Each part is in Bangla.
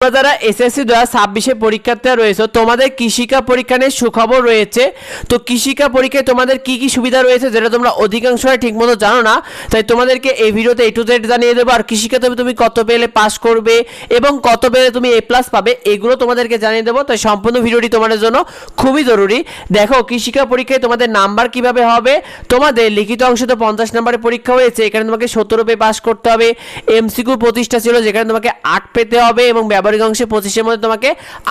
তোমরা যারা এসএসসি 2026 পরীক্ষার্থীরা রয়েছে তোমাদের কৃষিকা পরীক্ষা নিয়ে সুখবর রয়েছে। তো কৃষিকা পরীক্ষায় তোমাদের কি কি সুবিধা রয়েছে যেটা তোমরা অধিকাংশই ঠিকমতো জানো না, তাই তোমাদেরকে এই ভিডিওতে A to Z জানিয়ে দেবো। আর কৃষিকাতে তুমি কত পেলে পাস করবে এবং কত পেলে তুমি A+ পাবে এগুলো তোমাদেরকে জানিয়ে দেবো। তাই সম্পূর্ণ ভিডিওটি তোমাদের জন্য খুবই জরুরি। দেখো কৃষিকা পরীক্ষায় তোমাদের নাম্বার কিভাবে হবে। তোমাদের লিখিত অংশে তো 50 নম্বরের পরীক্ষা হয়েছে, এখানে তোমাকে 17 পেয়ে পাস করতে হবে। এমসিকিউ 25টা ছিল যেখানে তোমাকে 8 পেতে হবে এবং ব্যবহারিক অংশে 25-এর মধ্যে তোমাকে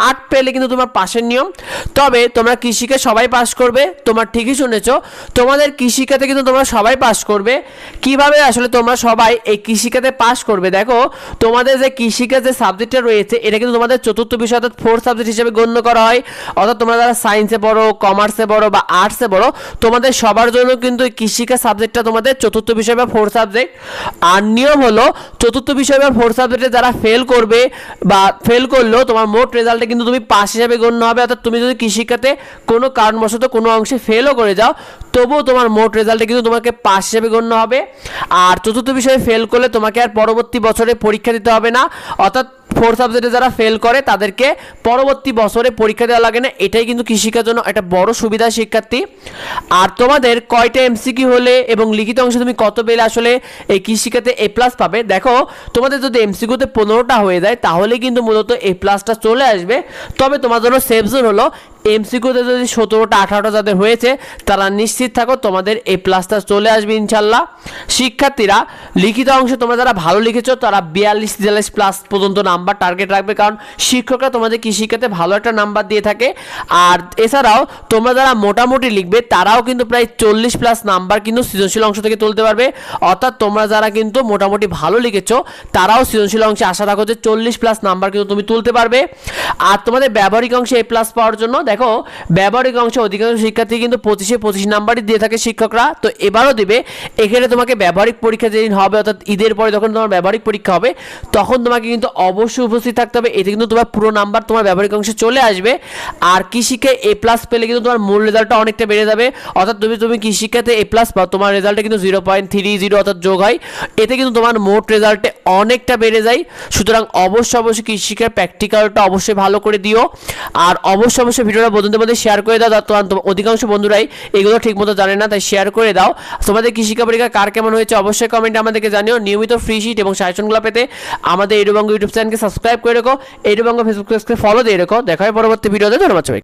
8 পেলে কিন্তু তোমার পাশের নিয়ম। তবে তোমরা কৃষিকে সবাই পাস করবে, তোমার ঠিকই শুনেছো, তোমাদের কৃষিকাতে কিন্তু তোমরা সবাই পাস করবে। কিভাবে আসলে তোমরা সবাই এই কৃষিকাতে পাস করবে, দেখো তোমাদের যে কৃষিকার যে সাবজেক্টটা রয়েছে এটা কিন্তু তোমাদের চতুর্থ বিষয় অর্থাৎ 4th সাবজেক্ট হিসেবে গণ্য করা হয়। অর্থাৎ তোমরা যারা সায়েন্সে পড়ো, কমার্সে পড়ো বা আর্টসে পড়ো, তোমাদের সবার জন্য কিন্তু এই কৃষিকা সাবজেক্টটা তোমাদের চতুর্থ বিষয় বা 4th সাবজেক্ট। আর নিয়ম হলো চতুর্থ বিষয় বা 4th সাবজেক্টে যারা ফেল করবে বা ফেল করলেও তোমার মোট রেজাল্টে কিন্তু তুমি পাস হিসেবে গণ্য হবে। অর্থাৎ তুমি যদি কৃষিকাতে কোনো কারণবশত কোনো অংশে ফেলও করে যাও তবুও তোমার মোট রেজাল্টে কিন্তু তোমাকে পাস হিসেবে গণ্য হবে। আর চতুর্থ বিষয়ে ফেল করলে তোমাকে আর পরবর্তী বছরে পরীক্ষা দিতে হবে না। অর্থাৎ 4th সাবজেক্টে যারা ফেল করে তাদেরকে পরবর্তী বছরে পরীক্ষা দেওয়া লাগে না। এটাই কিন্তু কৃষিকার জন্য একটা বড় সুবিধা শিক্ষার্থী। আর তোমাদের কয়টা এমসিকিউ হলে এবং লিখিত অংশে তুমি কত পেলে আসলে এই কৃষিকাতে A+ পাবে, দেখো তোমাদের যদি এমসিকিউতে 15টা হয়ে যায় তাহলে কিন্তু মূলত A+টা চলে আসবে। তবে তোমার জন্য সেফ জোন হলো এমসিকিউতে যদি 17টা 18টা যাদের হয়েছে তারা নিশ্চিত থাকো তোমাদের A+টা চলে আসবে ইনশাল্লাহ। শিক্ষার্থীরা লিখিত অংশে তোমরা যারা ভালো লিখেছো তারা 42-43+ পর্যন্ত নাম্বার টার্গেট রাখবে, কারণ শিক্ষকরা তোমাদের কৃষিকাতে ভালো একটা নাম্বার দিয়ে থাকে। আর এছাড়াও তোমরা যারা মোটামুটি লিখবে তারাও কিন্তু প্রায় 40+ নাম্বার কিন্তু সৃজনশীল অংশ থেকে তুলতে পারবে। অর্থাৎ তোমরা যারা কিন্তু মোটামুটি ভালো লিখেছো তারাও সৃজনশীল অংশে আশা রাখো যে 40+ নাম্বার কিন্তু তুমি তুলতে পারবে। আর তোমাদের ব্যবহারিক অংশে A+ পাওয়ার জন্য দেখো ব্যবহারিক অংশে অধিকাংশ শিক্ষার্থী কিন্তু 25-25 নাম্বারই দিয়ে থাকে শিক্ষকরা, তো এবারও দিবে। এখানে তোমাকে ব্যবহারিক পরীক্ষা যেদিন হবে অর্থাৎ ঈদের পরে যখন তোমার ব্যবহারিক পরীক্ষা হবে তখন তোমাকে কিন্তু অবশ্যই উপস্থিত থাকতে হবে। এতে কিন্তু তোমার পুরো নাম্বার তোমার ব্যবহারিক অংশে চলে আসবে। আর কৃষিকে A+ পেলে কিন্তু তোমার মূল রেজাল্টটা অনেকটা বেড়ে যাবে। অর্থাৎ তুমি কৃষিকাতে A+ পাও তোমার রেজাল্টে কিন্তু 0.30 অর্থাৎ যোগ হয়, এতে কিন্তু তোমার মোট রেজাল্টে অনেকটা বেড়ে যায়। সুতরাং অবশ্যই কৃষিকার প্র্যাকটিক্যালটা অবশ্যই ভালো করে দিও। আর অবশ্যই ভিডিওটা বন্ধুদের মধ্যে শেয়ার করে দাও, অধিকাংশ বন্ধুরাই এগুলো ঠিকমতো জানে না, তাই শেয়ার করে দাও। তোমাদের কৃষিকা পরীক্ষা কার কেমন হয়েছে অবশ্যই কমেন্টে আমাদেরকে জানিও। নিয়মিত ফ্রি শিট এবং সাজেশনগুলো পেতে আমাদের এডুবঙ্গ ইউটিউব চ্যানেলকে সাবস্ক্রাইব করে রেখো, এডুবঙ্গ ফেসবুক পেজকে ফলো দিয়ে রেখো। দেখা হয় পরবর্তী ভিডিওতে। ধন্যবাদ সবাই।